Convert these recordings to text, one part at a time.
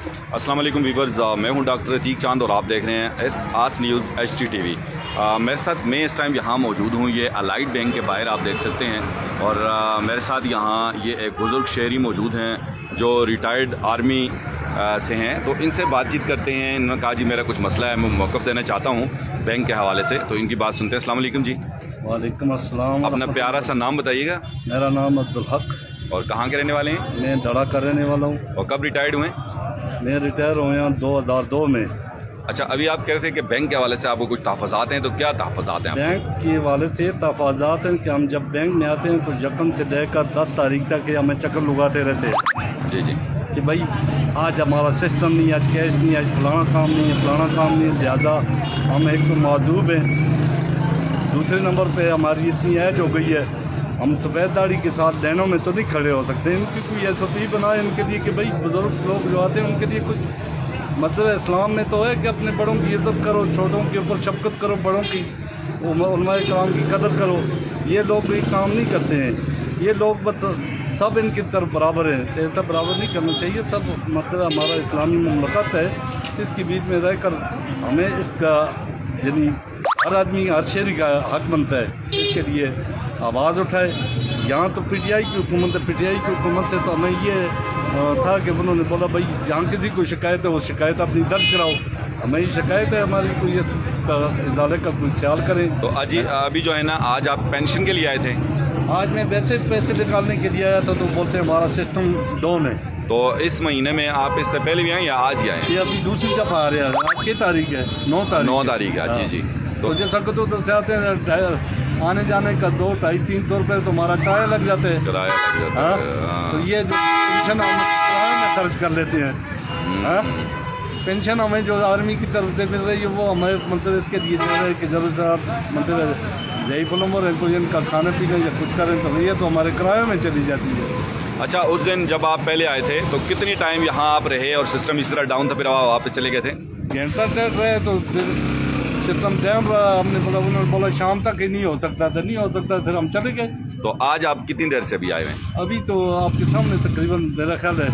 अस्सलाम वालेकुम वीवर्स, मैं हूं डॉक्टर अतीक चांद और आप देख रहे हैं आस न्यूज़ HTTV। मेरे साथ मैं इस टाइम यहाँ मौजूद हूँ, ये अलाइड बैंक के बाहर आप देख सकते हैं। और मेरे साथ यहाँ ये एक बुज़ुर्ग शहरी मौजूद हैं जो रिटायर्ड आर्मी से हैं, तो इनसे बातचीत करते हैं। इन्होंने कहा जी मेरा कुछ मसला है, मैं मौक़िफ़ देना चाहता हूँ बैंक के हवाले से, तो इनकी बात सुनते हैं। अस्सलाम वालेकुम जी। वालेकुम अस्सलाम। अपना प्यारा सा नाम बताइएगा। मेरा नाम अब्दुल हक। और कहाँ के रहने वाले हैं? मैं दड़ा का रहने वाला हूँ। और कब रिटायर्ड हुए? मैं रिटायर हुए हैं 2002 में। अच्छा, अभी आप कह रहे थे कि बैंक के हवाले से आपको कुछ तहफ़्फ़ुज़ात हैं, तो क्या तहफ़्फ़ुज़ात हैं? बैंक के हवाले से तहफ़्फ़ुज़ात हैं कि हम जब बैंक में आते हैं तो यकम से लेकर 10 तारीख तक हमें चक्कर लगाते रहते हैं। जी जी। कि भाई आज हमारा सिस्टम नहीं, आज कैश नहीं, आज फलाना काम नहीं है, फलाना काम नहीं है, लिहाजा हम एक तो माजूब हैं। दूसरे नंबर पे हमारी इतनी एज हो गई है, हम सफ़ेद दाढ़ी के साथ लाइनों में तो नहीं खड़े हो सकते। इनकी कोई SOP बनाए इनके लिए कि भाई बुज़ुर्ग लोग जो आते हैं उनके लिए कुछ मतलब इस्लाम में तो है कि अपने बड़ों की इज़्ज़त करो, छोटों के ऊपर शफ़क़त करो, बड़ों की उलमाए किराम की कदर करो। ये लोग भी काम नहीं करते हैं। ये लोग बस सब इनकी तरफ बराबर हैं, ऐसा बराबर नहीं करना चाहिए। सब मतलब हमारा इस्लामी मुमलकत है, इसके बीच में रहकर हमें इसका यानी हर आदमी हर शहरी का हक बनता है इसके लिए आवाज़ उठाए। यहाँ तो PTI की हुकूमत है, PTI की हुकूमत से तो हमें ये था कि उन्होंने बोला भाई जहाँ किसी को शिकायत है वो शिकायत अपनी दर्ज कराओ। हमें ये शिकायत है हमारी, कोई इदारे का कोई ख्याल करें। तो अभी जो है ना, आज आप पेंशन के लिए आए थे? आज मैं वैसे पैसे निकालने के लिए आया था, तो बोलते हैं हमारा सिस्टम डाउन है। तो इस महीने में आप इससे पहले भी आए या आज ही आए? ये अभी दूसरी दफ़ा आ रहे हैं। आज की तारीख है 9 तारीख है। जी जी। तो जैसा कि उधर से आते हैं आने जाने का 200-250-300 रुपये तो हमारा किराया लग जाते हैं। किराया लग जाता है। तो ये जो पेंशन हम किराए में खर्च कर लेते हैं। पेंशन हमें जो आर्मी की तरफ से मिल रही है वो हमें मतलब इसके लिए दे रहे हैं कि जब से आप मतलब ज़ईफ़ुल उम्र है, कोई इनका खाने पीने या कुछ करें तो ये तो हमारे किराए में चली जाती है। अच्छा, उस दिन जब आप पहले आए थे तो कितनी टाइम यहाँ आप रहे और सिस्टम इस तरह डाउन था, फिर आप वापस चले गए थे? घंटा तक रहे तो फिर सिस्टम डैम रहा। हमने बोला, उन्होंने बोला शाम तक ही नहीं हो सकता था, नहीं हो सकता, फिर हम चले गए। तो आज आप कितनी देर से अभी आए हैं? अभी तो आपके सामने तकरीबन मेरा ख्याल है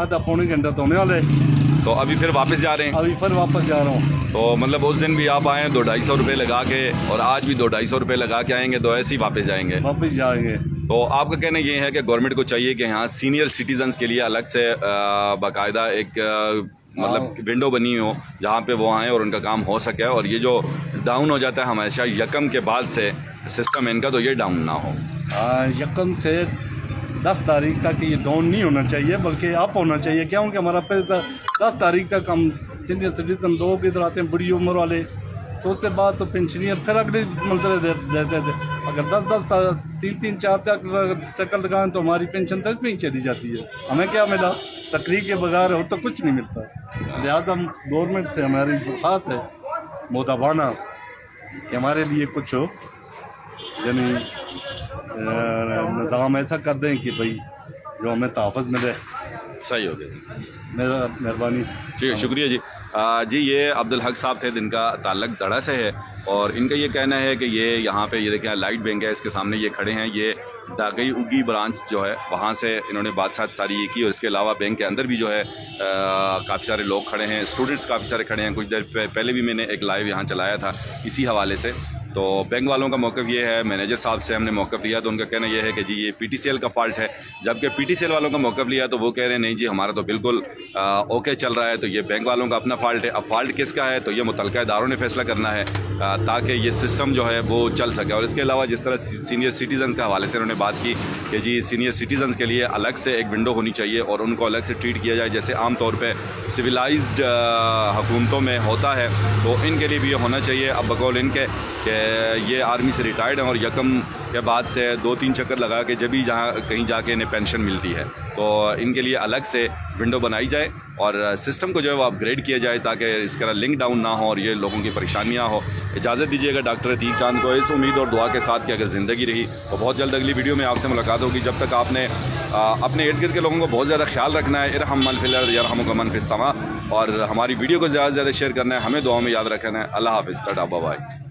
आधा पौने घंटा तो होने वाला है। तो अभी फिर वापस जा रहे हैं? अभी फिर वापस जा रहा हूँ। तो मतलब उस दिन भी आप आए 200-250 रुपये लगा के और आज भी 200-250 रुपये लगा के आएंगे, तो ऐसे ही वापस जाएंगे? वापस जाएंगे। तो आपका कहना ये है कि गवर्नमेंट को चाहिए कि यहाँ सीनियर सिटीजन्स के लिए अलग से बाकायदा एक मतलब विंडो बनी हो जहाँ पे वो आएँ और उनका काम हो सके, और ये जो डाउन हो जाता है हमेशा यकम के बाद से सिस्टम इनका, तो ये डाउन ना हो। यकम से 10 तारीख तक ये डाउन नहीं होना चाहिए बल्कि अप होना चाहिए। क्योंकि हमारा 10 तारीख तक हम सीनियर सिटीजन लोग इधर आते हैं, बड़ी उम्र वाले, तो उससे बाद तो पेंशनियर फिर अगले मतलब देते थे। अगर 10-10 3-3 4 चक्कर लगाएं तो हमारी पेंशन 10 में ही चली जाती है। हमें क्या मिला? तकरीर के बगैर हो तो कुछ नहीं मिलता। लिहाजा हम गवर्नमेंट से हमारी दरख्वास्त है मोदाबाना कि हमारे लिए कुछ हो, यानी निज़ाम ऐसा कर दें कि भाई जो हमें तहफ़्फ़ुज़ मिले। सही हो गया, मेरा मेहरबानी। ठीक है, शुक्रिया जी। जी, ये अब्दुल हक साहब थे जिनका ताल्लुक दड़ा से है, और इनका ये कहना है कि ये यहाँ पे ये देखें लाइट बैंक है, इसके सामने ये खड़े हैं, ये दागई उगी ब्रांच जो है वहाँ से इन्होंने बात सारी ये की। और इसके अलावा बैंक के अंदर भी जो है काफ़ी सारे लोग खड़े हैं, स्टूडेंट्स काफ़ी सारे खड़े हैं। कुछ देर पहले भी मैंने एक लाइव यहाँ चलाया था इसी हवाले से। तो बैंक वालों का मौक़िफ़ ये है, मैनेजर साहब से हमने मौक़िफ़ लिया तो उनका कहना यह है कि जी ये PTCL का फ़ॉल्ट है, जबकि PTCL वालों का मौक़िफ़ लिया तो वो कह रहे हैं नहीं जी हमारा तो बिल्कुल ओके चल रहा है, तो ये बैंक वालों का अपना फ़ॉल्ट है। अब फ़ॉल्ट किसका है तो ये मुतल्लिक़ा इदारों ने फैसला करना है ताकि ये सिस्टम जो है वो चल सके। और इसके अलावा जिस तरह सीनियर सिटीज़न के हवाले से उन्होंने बात की कि जी सीनियर सिटीज़न के लिए अलग से एक विंडो होनी चाहिए और उनको अलग से ट्रीट किया जाए, जैसे आम तौर पर सिविलाइज्ड हुकूमतों में होता है, तो इनके लिए भी ये होना चाहिए। अब बकौल इनके ये आर्मी से रिटायर्ड हैं और यकम के बाद से 2-3 चक्कर लगा के जब भी जहाँ कहीं जाके इन्हें पेंशन मिलती है, तो इनके लिए अलग से विंडो बनाई जाए और सिस्टम को जो है वो अपग्रेड किया जाए ताकि इसका लिंक डाउन ना हो और ये लोगों की परेशानियाँ हो। इजाज़त दीजिएगा डॉक्टर अतीक चांद को इस उम्मीद और दुआ के साथ कि अगर ज़िंदगी रही तो बहुत जल्द अगली वीडियो में आपसे मुलाकात होगी। जब तक आपने अपने इर्द गिर्द के लोगों को बहुत ज़्यादा ख्याल रखना है, इरहम मन फिल अर्ज़ यरहमुका मन फिस समा, और हमारी वीडियो को ज़्यादा से ज़्यादा शेयर करना है, हमें दुआ में याद रखना है। अल्लाह हाफ़िज़, टाटा बाय बाय।